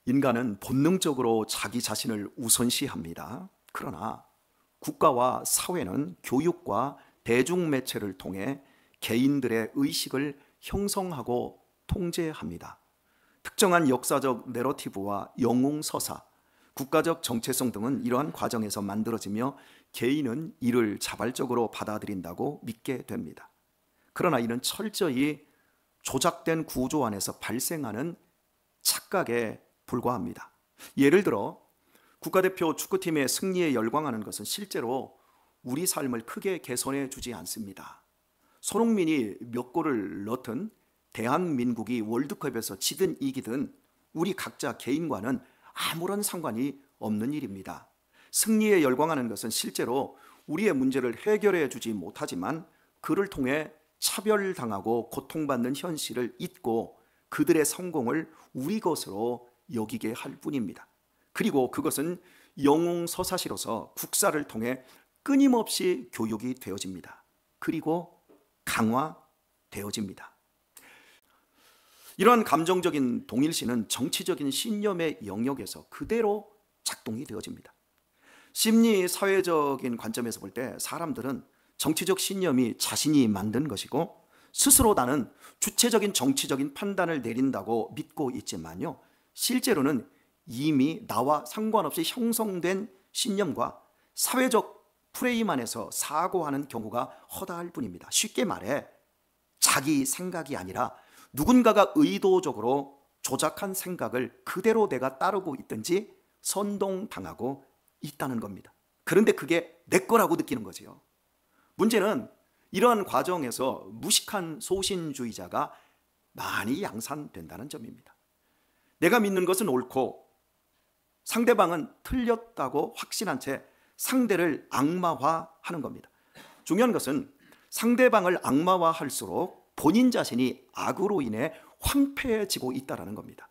인간은 본능적으로 자기 자신을 우선시합니다. 그러나 국가와 사회는 교육과 대중매체를 통해 개인들의 의식을 형성하고 통제합니다. 특정한 역사적 내러티브와 영웅서사, 국가적 정체성 등은 이러한 과정에서 만들어지며 개인은 이를 자발적으로 받아들인다고 믿게 됩니다. 그러나 이는 철저히 조작된 구조 안에서 발생하는 착각에 불과합니다. 예를 들어 국가대표 축구팀의 승리에 열광하는 것은 실제로 우리 삶을 크게 개선해 주지 않습니다. 손흥민이 몇 골을 넣든 대한민국이 월드컵에서 지든 이기든 우리 각자 개인과는 아무런 상관이 없는 일입니다. 승리에 열광하는 것은 실제로 우리의 문제를 해결해 주지 못하지만 그를 통해 차별당하고 고통받는 현실을 잊고 그들의 성공을 우리 것으로 여기게 할 뿐입니다. 그리고 그것은 영웅서사시로서 국사를 통해 끊임없이 교육이 되어집니다. 그리고 강화되어집니다. 이러한 감정적인 동일시는 정치적인 신념의 영역에서 그대로 작동이 되어집니다. 심리 사회적인 관점에서 볼 때 사람들은 정치적 신념이 자신이 만든 것이고 스스로 나는 주체적인 정치적인 판단을 내린다고 믿고 있지만요, 실제로는 이미 나와 상관없이 형성된 신념과 사회적 프레임 안에서 사고하는 경우가 허다할 뿐입니다. 쉽게 말해 자기 생각이 아니라 누군가가 의도적으로 조작한 생각을 그대로 내가 따르고 있든지 선동당하고 있다는 겁니다. 그런데 그게 내 거라고 느끼는 거지요. 문제는 이러한 과정에서 무식한 소신주의자가 많이 양산된다는 점입니다. 내가 믿는 것은 옳고 상대방은 틀렸다고 확신한 채 상대를 악마화하는 겁니다. 중요한 것은 상대방을 악마화할수록 본인 자신이 악으로 인해 황폐해지고 있다는 겁니다.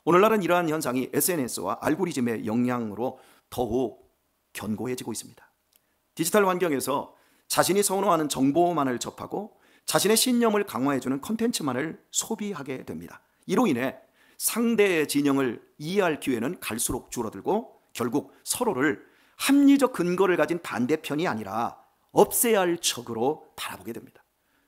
오늘날은 이러한 현상이 SNS와 알고리즘의 영향으로 더욱 견고해지고 있습니다. 디지털 환경에서 자신이 선호하는 정보만을 접하고 자신의 신념을 강화해주는 콘텐츠만을 소비하게 됩니다. 이로 인해 상대의 진영을 이해할 기회는 갈수록 줄어들고 결국 서로를 합리적 근거를 가진 반대편이 아니라 없애야 할 적으로 바라보게 됩니다.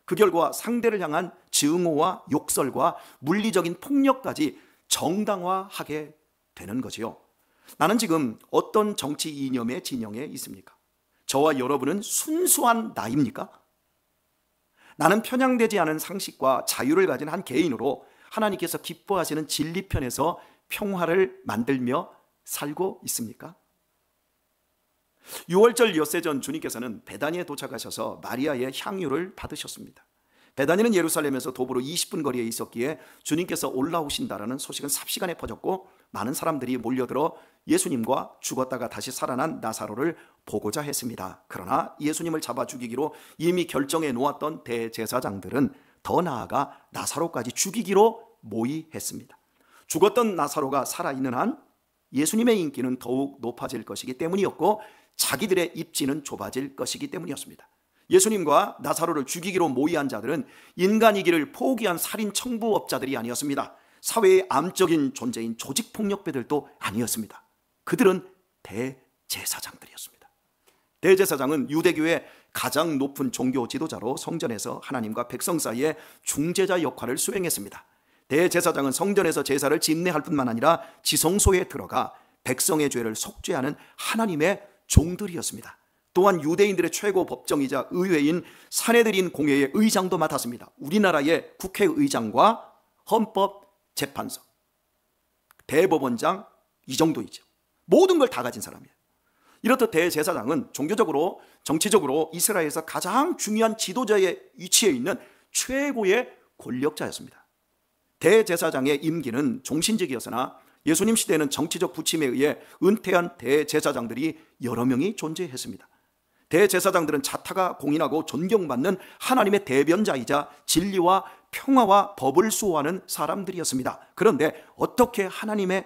그 결과 상대를 향한 증오와 욕설과 물리적인 폭력까지 정당화하게 되는 거지요. 나는 지금 어떤 정치 이념의 진영에 있습니까? 저와 여러분은 순수한 나입니까? 나는 편향되지 않은 상식과 자유를 가진 한 개인으로 하나님께서 기뻐하시는 진리편에서 평화를 만들며 살고 있습니까? 6월절 엿새 전 주님께서는 베다니에 도착하셔서 마리아의 향유를 받으셨습니다. 베다니는 예루살렘에서 도보로 20분 거리에 있었기에 주님께서 올라오신다라는 소식은 삽시간에 퍼졌고 많은 사람들이 몰려들어 예수님과 죽었다가 다시 살아난 나사로를 보고자 했습니다. 그러나 예수님을 잡아 죽이기로 이미 결정해 놓았던 대제사장들은 더 나아가 나사로까지 죽이기로 모의했습니다. 죽었던 나사로가 살아있는 한 예수님의 인기는 더욱 높아질 것이기 때문이었고 자기들의 입지는 좁아질 것이기 때문이었습니다. 예수님과 나사로를 죽이기로 모의한 자들은 인간이기를 포기한 살인 청부업자들이 아니었습니다. 사회의 암적인 존재인 조직폭력배들도 아니었습니다. 그들은 대제사장들이었습니다. 대제사장은 유대교의 가장 높은 종교 지도자로 성전에서 하나님과 백성 사이의 중재자 역할을 수행했습니다. 대제사장은 성전에서 제사를 집례할 뿐만 아니라 지성소에 들어가 백성의 죄를 속죄하는 하나님의 종들이었습니다. 또한 유대인들의 최고 법정이자 의회인 산헤드린 공회의 의장도 맡았습니다. 우리나라의 국회의장과 헌법재판소, 대법원장 이 정도이죠. 모든 걸 다 가진 사람이에요. 이렇듯 대제사장은 종교적으로 정치적으로 이스라엘에서 가장 중요한 지도자의 위치에 있는 최고의 권력자였습니다. 대제사장의 임기는 종신직이었으나 예수님 시대에는 정치적 부침에 의해 은퇴한 대제사장들이 여러 명이 존재했습니다. 대제사장들은 자타가 공인하고 존경받는 하나님의 대변자이자 진리와 평화와 법을 수호하는 사람들이었습니다. 그런데 어떻게 하나님의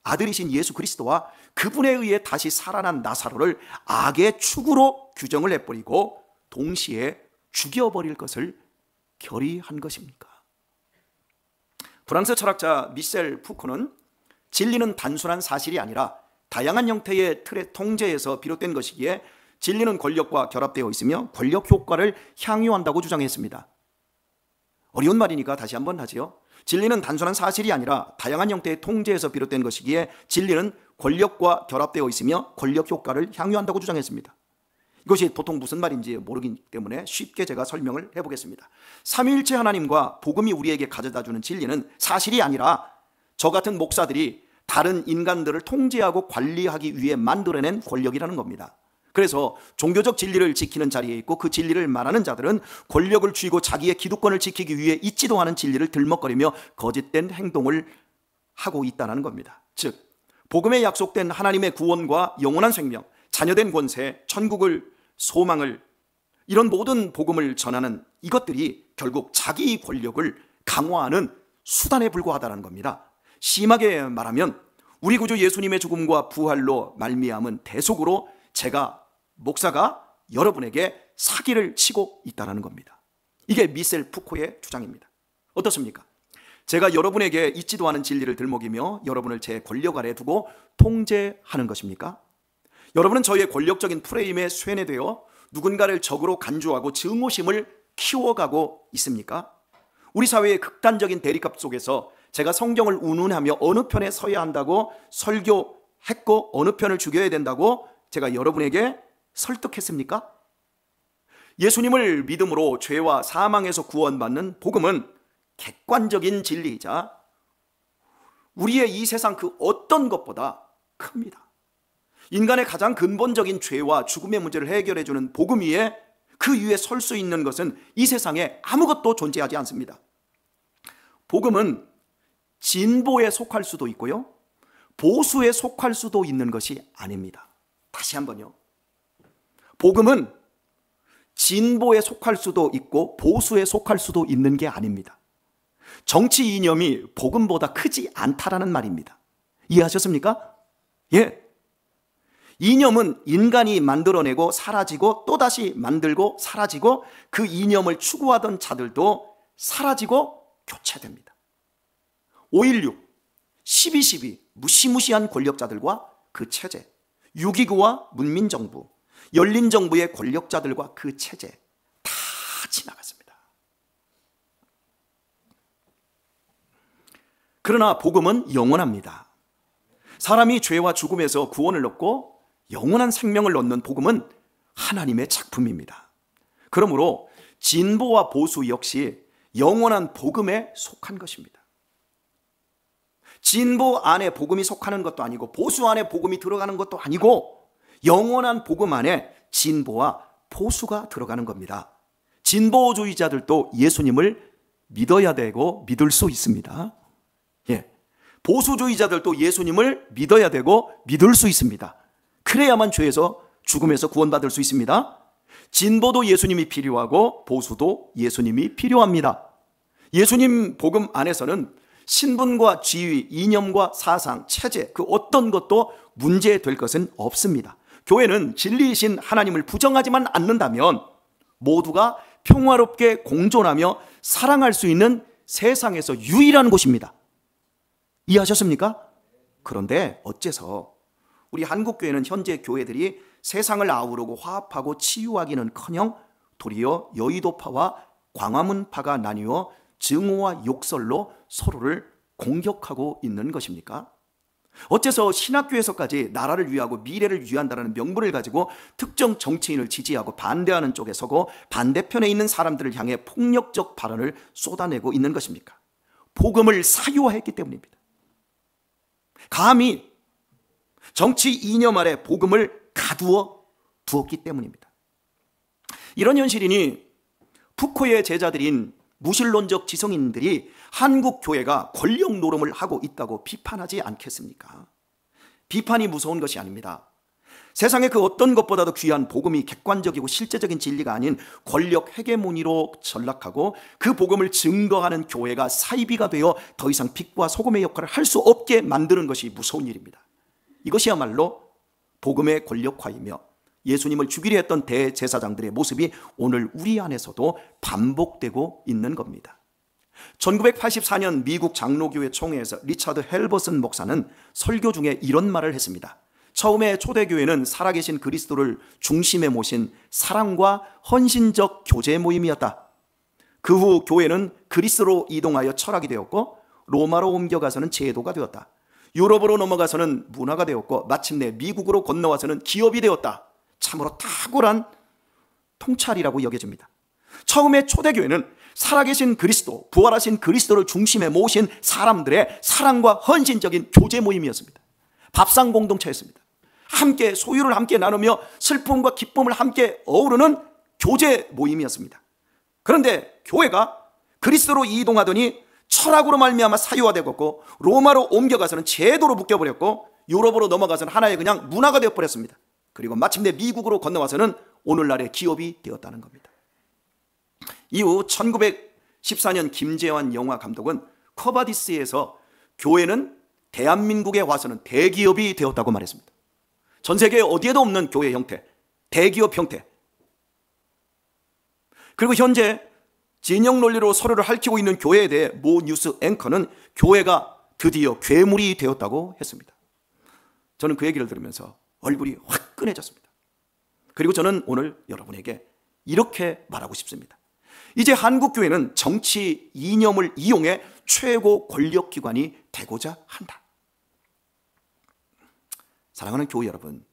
아들이신 예수 그리스도와 그분에 의해 다시 살아난 나사로를 악의 축으로 규정을 해버리고 동시에 죽여버릴 것을 결의한 것입니까? 프랑스 철학자 미셸 푸코는 진리는 단순한 사실이 아니라 다양한 형태의 틀의 통제에서 비롯된 것이기에 진리는 권력과 결합되어 있으며 권력 효과를 향유한다고 주장했습니다. 어려운 말이니까 다시 한번 하지요. 진리는 단순한 사실이 아니라 다양한 형태의 통제에서 비롯된 것이기에 진리는 권력과 결합되어 있으며 권력 효과를 향유한다고 주장했습니다. 이것이 보통 무슨 말인지 모르기 때문에 쉽게 제가 설명을 해보겠습니다. 삼위일체 하나님과 복음이 우리에게 가져다주는 진리는 사실이 아니라 저 같은 목사들이 다른 인간들을 통제하고 관리하기 위해 만들어낸 권력이라는 겁니다. 그래서 종교적 진리를 지키는 자리에 있고 그 진리를 말하는 자들은 권력을 쥐고 자기의 기득권을 지키기 위해 있지도 않은 진리를 들먹거리며 거짓된 행동을 하고 있다는 겁니다. 즉 복음에 약속된 하나님의 구원과 영원한 생명, 자녀된 권세, 천국을 소망을, 이런 모든 복음을 전하는 이것들이 결국 자기 권력을 강화하는 수단에 불과하다는 겁니다. 심하게 말하면 우리 구주 예수님의 죽음과 부활로 말미암은 대속으로 제가 목사가 여러분에게 사기를 치고 있다는 겁니다. 이게 미셀 푸코의 주장입니다. 어떻습니까? 제가 여러분에게 있지도 않은 진리를 들먹이며 여러분을 제 권력 아래 두고 통제하는 것입니까? 여러분은 저희의 권력적인 프레임에 쇠뇌되어 누군가를 적으로 간주하고 증오심을 키워가고 있습니까? 우리 사회의 극단적인 대립값 속에서 제가 성경을 운운하며 어느 편에 서야 한다고 설교했고 어느 편을 죽여야 된다고 제가 여러분에게 설득했습니까? 예수님을 믿음으로 죄와 사망에서 구원받는 복음은 객관적인 진리이자 우리의 이 세상 그 어떤 것보다 큽니다. 인간의 가장 근본적인 죄와 죽음의 문제를 해결해 주는 복음 위에, 그 위에 설 수 있는 것은 이 세상에 아무것도 존재하지 않습니다. 복음은 진보에 속할 수도 있고요, 보수에 속할 수도 있는 것이 아닙니다. 다시 한번요. 복음은 진보에 속할 수도 있고 보수에 속할 수도 있는 게 아닙니다. 정치 이념이 복음보다 크지 않다라는 말입니다. 이해하셨습니까? 예. 이념은 인간이 만들어내고 사라지고 또다시 만들고 사라지고 그 이념을 추구하던 자들도 사라지고 교체됩니다. 5.16, 12.12 무시무시한 권력자들과 그 체제, 6.29와 문민정부, 열린정부의 권력자들과 그 체제 다 지나갔습니다. 그러나 복음은 영원합니다. 사람이 죄와 죽음에서 구원을 얻고 영원한 생명을 얻는 복음은 하나님의 작품입니다. 그러므로 진보와 보수 역시 영원한 복음에 속한 것입니다. 진보 안에 복음이 속하는 것도 아니고 보수 안에 복음이 들어가는 것도 아니고 영원한 복음 안에 진보와 보수가 들어가는 겁니다. 진보주의자들도 예수님을 믿어야 되고 믿을 수 있습니다. 예. 보수주의자들도 예수님을 믿어야 되고 믿을 수 있습니다. 그래야만 죄에서 죽음에서 구원받을 수 있습니다. 진보도 예수님이 필요하고 보수도 예수님이 필요합니다. 예수님 복음 안에서는 신분과 지위, 이념과 사상, 체제 그 어떤 것도 문제될 것은 없습니다. 교회는 진리이신 하나님을 부정하지만 않는다면 모두가 평화롭게 공존하며 사랑할 수 있는 세상에서 유일한 곳입니다. 이해하셨습니까? 그런데 어째서 우리 한국교회는 현재 교회들이 세상을 아우르고 화합하고 치유하기는커녕 도리어 여의도파와 광화문파가 나뉘어 증오와 욕설로 서로를 공격하고 있는 것입니까? 어째서 신학교에서까지 나라를 위하고 미래를 위한다는 명분을 가지고 특정 정치인을 지지하고 반대하는 쪽에 서고 반대편에 있는 사람들을 향해 폭력적 발언을 쏟아내고 있는 것입니까? 복음을 사유화했기 때문입니다. 감히 정치 이념 아래 복음을 가두어 두었기 때문입니다. 이런 현실이니 푸코의 제자들인 무신론적 지성인들이 한국 교회가 권력 노름을 하고 있다고 비판하지 않겠습니까? 비판이 무서운 것이 아닙니다. 세상의 그 어떤 것보다도 귀한 복음이 객관적이고 실제적인 진리가 아닌 권력 헤게모니로 전락하고 그 복음을 증거하는 교회가 사이비가 되어 더 이상 빛과 소금의 역할을 할 수 없게 만드는 것이 무서운 일입니다. 이것이야말로 복음의 권력화이며 예수님을 죽이려 했던 대제사장들의 모습이 오늘 우리 안에서도 반복되고 있는 겁니다. 1984년 미국 장로교회 총회에서 리차드 헬버슨 목사는 설교 중에 이런 말을 했습니다. 처음에 초대교회는 살아계신 그리스도를 중심에 모신 사랑과 헌신적 교제 모임이었다. 그 후 교회는 그리스로 이동하여 철학이 되었고, 로마로 옮겨가서는 제도가 되었다. 유럽으로 넘어가서는 문화가 되었고, 마침내 미국으로 건너와서는 기업이 되었다. 참으로 탁월한 통찰이라고 여겨집니다. 처음에 초대교회는 살아계신 그리스도, 부활하신 그리스도를 중심에 모신 사람들의 사랑과 헌신적인 교제 모임이었습니다. 밥상 공동체였습니다. 함께 소유를 함께 나누며 슬픔과 기쁨을 함께 어우르는 교제 모임이었습니다. 그런데 교회가 그리스도로 이동하더니 철학으로 말미암아 사유화되었고, 로마로 옮겨가서는 제도로 묶여버렸고, 유럽으로 넘어가서는 하나의 그냥 문화가 되어버렸습니다. 그리고 마침내 미국으로 건너와서는 오늘날의 기업이 되었다는 겁니다. 이후 1914년 김재환 영화 감독은 커바디스에서 교회는 대한민국에 와서는 대기업이 되었다고 말했습니다. 전 세계 어디에도 없는 교회 형태, 대기업 형태. 그리고 현재 진영 논리로 서로를 핥히고 있는 교회에 대해 모 뉴스 앵커는 교회가 드디어 괴물이 되었다고 했습니다. 저는 그 얘기를 들으면서 얼굴이 화끈해졌습니다. 그리고 저는 오늘 여러분에게 이렇게 말하고 싶습니다. 이제 한국교회는 정치 이념을 이용해 최고 권력기관이 되고자 한다. 사랑하는 교회 여러분,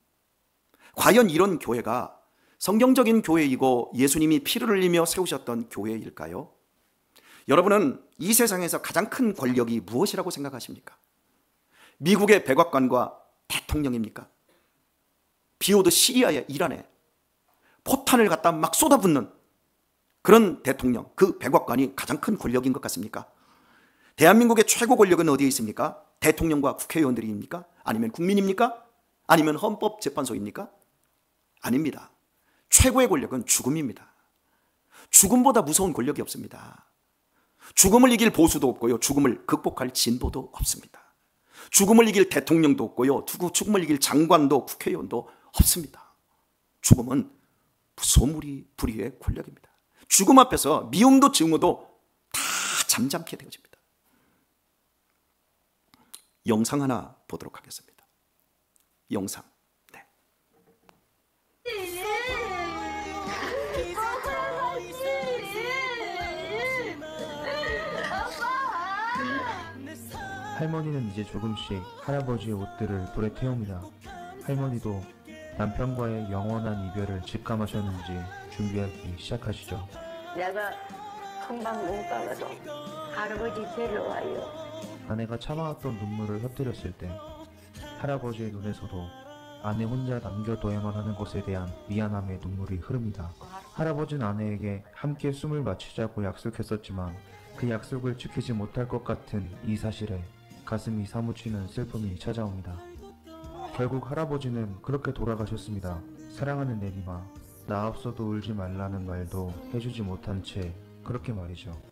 과연 이런 교회가 성경적인 교회이고 예수님이 피를 흘리며 세우셨던 교회일까요? 여러분은 이 세상에서 가장 큰 권력이 무엇이라고 생각하십니까? 미국의 백악관과 대통령입니까? 비오듯 시리아의 이란에 포탄을 갖다 막 쏟아붓는 그런 대통령, 그 백악관이 가장 큰 권력인 것 같습니까? 대한민국의 최고 권력은 어디에 있습니까? 대통령과 국회의원들입니까? 아니면 국민입니까? 아니면 헌법재판소입니까? 아닙니다. 최고의 권력은 죽음입니다. 죽음보다 무서운 권력이 없습니다. 죽음을 이길 보수도 없고요, 죽음을 극복할 진보도 없습니다. 죽음을 이길 대통령도 없고요, 죽음을 이길 장관도 국회의원도 없습니다. 죽음은 무소불위의 권력입니다. 죽음 앞에서 미움도 증오도 다 잠잠케 되어집니다. 영상 하나 보도록 하겠습니다. 영상. 네. 할머니는 이제 조금씩 할아버지의 옷들을 불에 태웁니다. 할머니도 남편과의 영원한 이별을 직감하셨는지 준비하기 시작하시죠. 내가 금방 못 가거든. 할아버지 데려와요. 아내가 참아왔던 눈물을 흩뜨렸을 때 할아버지의 눈에서도 아내 혼자 남겨둬야만 하는 것에 대한 미안함의 눈물이 흐릅니다. 할아버지는 아내에게 함께 숨을 마치자고 약속했었지만 그 약속을 지키지 못할 것 같은 이 사실에 가슴이 사무치는 슬픔이 찾아옵니다. 결국 할아버지는 그렇게 돌아가셨습니다. 사랑하는 내님아, 나 없어도 울지 말라는 말도 해주지 못한 채 그렇게 말이죠.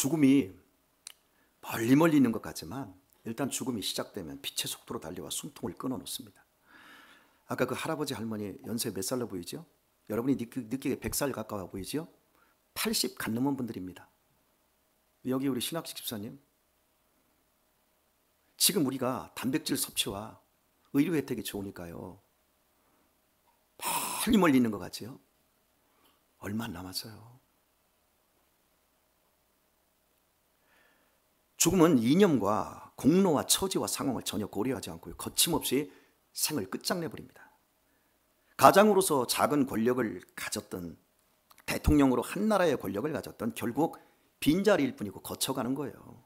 죽음이 멀리 있는 것 같지만 일단 죽음이 시작되면 빛의 속도로 달려와 숨통을 끊어놓습니다. 아까 그 할아버지 할머니 연세 몇 살로 보이죠? 여러분이 느끼기에 100살 가까워 보이죠? 80 간 넘은 분들입니다. 여기 우리 신학식 집사님, 지금 우리가 단백질 섭취와 의료 혜택이 좋으니까요, 멀리 있는 것 같지요? 얼마 안 남았어요. 죽음은 이념과 공로와 처지와 상황을 전혀 고려하지 않고 거침없이 생을 끝장내버립니다. 가장으로서 작은 권력을 가졌던, 대통령으로 한 나라의 권력을 가졌던, 결국 빈자리일 뿐이고 거쳐가는 거예요.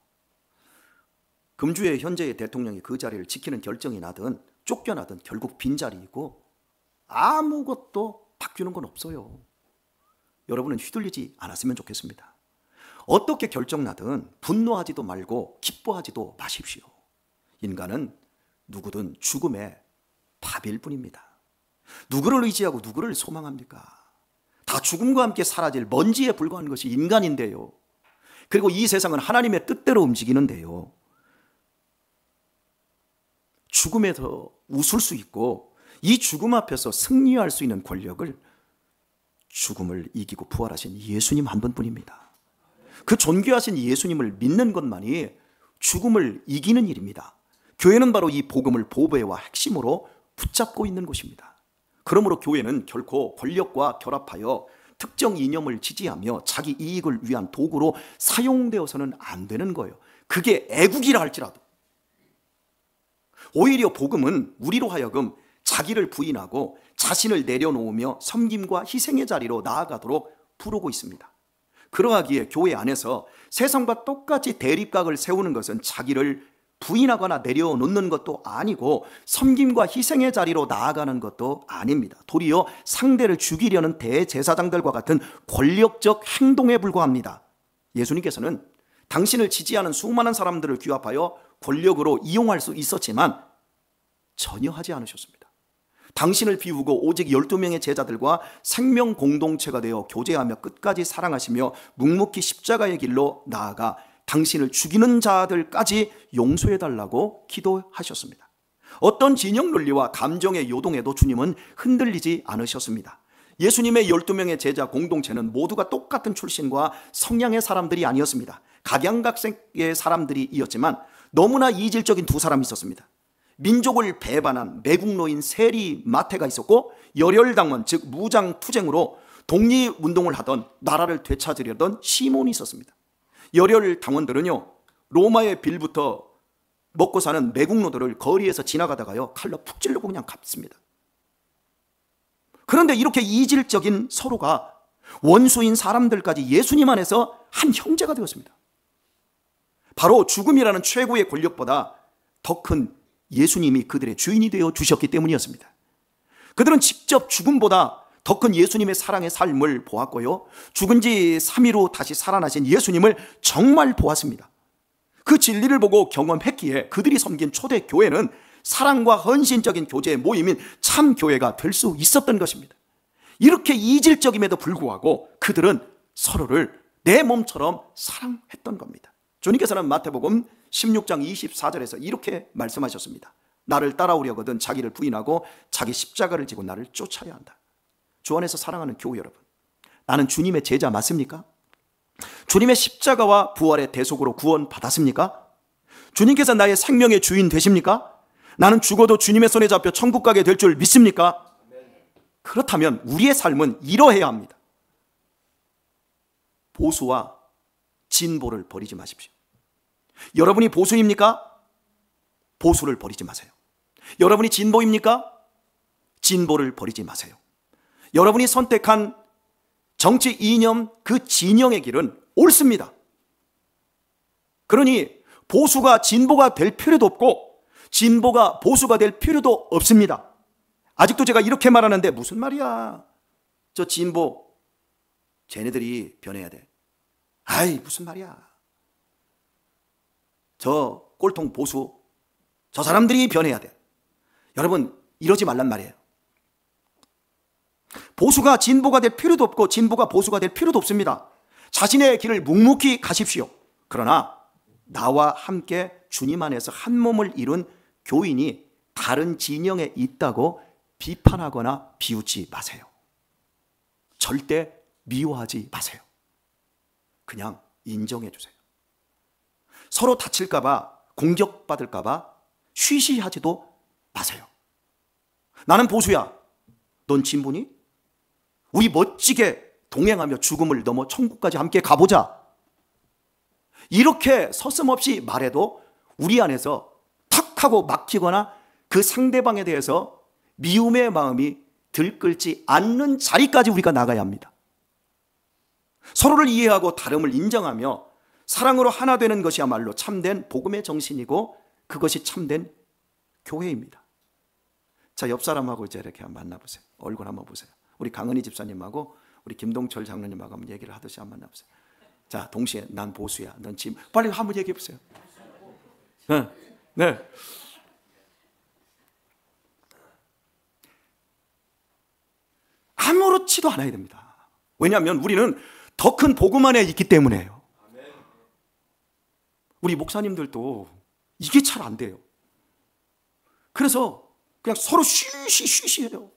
금주의 현재의 대통령이 그 자리를 지키는 결정이 나든 쫓겨나든 결국 빈자리이고 아무것도 바뀌는 건 없어요. 여러분은 휘둘리지 않았으면 좋겠습니다. 어떻게 결정나든 분노하지도 말고 기뻐하지도 마십시오. 인간은 누구든 죽음의 밥일 뿐입니다. 누구를 의지하고 누구를 소망합니까? 다 죽음과 함께 사라질 먼지에 불과한 것이 인간인데요. 그리고 이 세상은 하나님의 뜻대로 움직이는데요. 죽음에서 웃을 수 있고 이 죽음 앞에서 승리할 수 있는 권력을 죽음을 이기고 부활하신 예수님 한 분뿐입니다. 그 존귀하신 예수님을 믿는 것만이 죽음을 이기는 일입니다. 교회는 바로 이 복음을 보배와 핵심으로 붙잡고 있는 곳입니다. 그러므로 교회는 결코 권력과 결합하여 특정 이념을 지지하며 자기 이익을 위한 도구로 사용되어서는 안 되는 거예요. 그게 애국이라 할지라도. 오히려 복음은 우리로 하여금 자기를 부인하고 자신을 내려놓으며 섬김과 희생의 자리로 나아가도록 부르고 있습니다. 그러하기에 교회 안에서 세상과 똑같이 대립각을 세우는 것은 자기를 부인하거나 내려놓는 것도 아니고 섬김과 희생의 자리로 나아가는 것도 아닙니다. 도리어 상대를 죽이려는 대제사장들과 같은 권력적 행동에 불과합니다. 예수님께서는 당신을 지지하는 수많은 사람들을 규합하여 권력으로 이용할 수 있었지만 전혀 하지 않으셨습니다. 당신을 비우고 오직 12명의 제자들과 생명 공동체가 되어 교제하며 끝까지 사랑하시며 묵묵히 십자가의 길로 나아가 당신을 죽이는 자들까지 용서해달라고 기도하셨습니다. 어떤 진영 논리와 감정의 요동에도 주님은 흔들리지 않으셨습니다. 예수님의 12명의 제자 공동체는 모두가 똑같은 출신과 성향의 사람들이 아니었습니다. 각양각색의 사람들이었지만 너무나 이질적인 두 사람이 있었습니다. 민족을 배반한 매국노인 세리 마태가 있었고 열혈당원 즉 무장투쟁으로 독립운동을 하던 나라를 되찾으려던 시몬이 있었습니다. 열혈당원들은요 로마의 빌부터 먹고 사는 매국노들을 거리에서 지나가다가요 칼로 푹 찌르고 그냥 갔습니다. 그런데 이렇게 이질적인 서로가 원수인 사람들까지 예수님 안에서 한 형제가 되었습니다. 바로 죽음이라는 최고의 권력보다 더 큰 예수님이 그들의 주인이 되어 주셨기 때문이었습니다. 그들은 직접 죽음보다 더 큰 예수님의 사랑의 삶을 보았고요. 죽은 지 3일 후 다시 살아나신 예수님을 정말 보았습니다. 그 진리를 보고 경험했기에 그들이 섬긴 초대 교회는 사랑과 헌신적인 교제의 모임인 참 교회가 될 수 있었던 것입니다. 이렇게 이질적임에도 불구하고 그들은 서로를 내 몸처럼 사랑했던 겁니다. 주님께서는 마태복음 16장 24절에서 이렇게 말씀하셨습니다. 나를 따라오려거든 자기를 부인하고 자기 십자가를 지고 나를 쫓아야 한다. 주 안에서 사랑하는 교회 여러분, 나는 주님의 제자 맞습니까? 주님의 십자가와 부활의 대속으로 구원 받았습니까? 주님께서 나의 생명의 주인 되십니까? 나는 죽어도 주님의 손에 잡혀 천국 가게 될 줄 믿습니까? 그렇다면 우리의 삶은 이러해야 합니다. 보수와 진보를 버리지 마십시오. 여러분이 보수입니까? 보수를 버리지 마세요. 여러분이 진보입니까? 진보를 버리지 마세요. 여러분이 선택한 정치 이념 그 진영의 길은 옳습니다. 그러니 보수가 진보가 될 필요도 없고 진보가 보수가 될 필요도 없습니다. 아직도 제가 이렇게 말하는데 무슨 말이야? 저 진보 쟤네들이 변해야 돼. 아이 무슨 말이야? 저 꼴통 보수 저 사람들이 변해야 돼. 여러분 이러지 말란 말이에요. 보수가 진보가 될 필요도 없고 진보가 보수가 될 필요도 없습니다. 자신의 길을 묵묵히 가십시오. 그러나 나와 함께 주님 안에서 한 몸을 이룬 교인이 다른 진영에 있다고 비판하거나 비웃지 마세요. 절대 미워하지 마세요. 그냥 인정해 주세요. 서로 다칠까 봐 공격받을까 봐 쉬쉬하지도 마세요. 나는 보수야. 넌 진보니? 우리 멋지게 동행하며 죽음을 넘어 천국까지 함께 가보자. 이렇게 서슴없이 말해도 우리 안에서 탁 하고 막히거나 그 상대방에 대해서 미움의 마음이 들끓지 않는 자리까지 우리가 나가야 합니다. 서로를 이해하고 다름을 인정하며 사랑으로 하나 되는 것이야말로 참된 복음의 정신이고 그것이 참된 교회입니다. 자, 옆 사람하고 이제 이렇게 한번 만나보세요. 얼굴 한번 보세요. 우리 강은희 집사님하고 우리 김동철 장로님하고 한번 얘기를 하듯이 한번 만나보세요. 자, 동시에 난 보수야, 넌 지금 빨리 한번 얘기해 보세요. 네, 네. 아무렇지도 않아야 됩니다. 왜냐하면 우리는 더 큰 복음 안에 있기 때문에요. 우리 목사님들도 이게 잘 안 돼요. 그래서 그냥 서로 쉬쉬해요.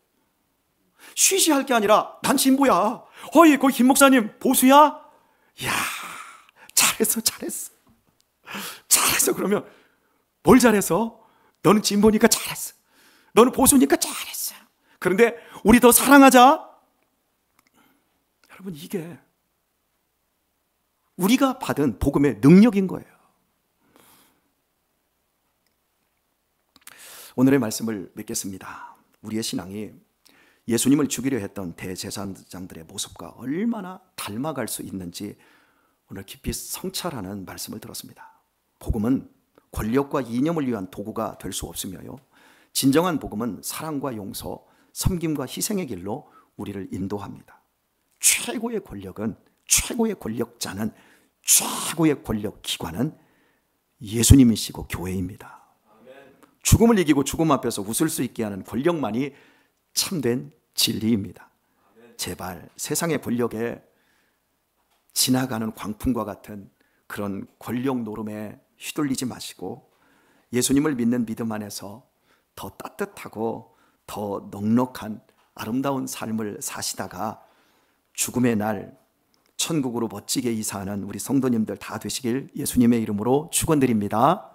쉬쉬할 게 아니라 난 진보야. 어이, 거기 김 목사님 보수야? 이야, 잘했어. 그러면 뭘 잘했어? 너는 진보니까 잘했어. 너는 보수니까 잘했어. 그런데 우리 더 사랑하자. 여러분, 이게 우리가 받은 복음의 능력인 거예요. 오늘의 말씀을 맺겠습니다. 우리의 신앙이 예수님을 죽이려 했던 대제사장들의 모습과 얼마나 닮아갈 수 있는지 오늘 깊이 성찰하는 말씀을 들었습니다. 복음은 권력과 이념을 위한 도구가 될 수 없으며요, 진정한 복음은 사랑과 용서, 섬김과 희생의 길로 우리를 인도합니다. 최고의 권력은, 최고의 권력자는, 최고의 권력 기관은 예수님이시고 교회입니다. 죽음을 이기고 죽음 앞에서 웃을 수 있게 하는 권력만이 참된 진리입니다. 제발 세상의 권력에 지나가는 광풍과 같은 그런 권력 노름에 휘둘리지 마시고 예수님을 믿는 믿음 안에서 더 따뜻하고 더 넉넉한 아름다운 삶을 사시다가 죽음의 날 천국으로 멋지게 이사하는 우리 성도님들 다 되시길 예수님의 이름으로 축원드립니다.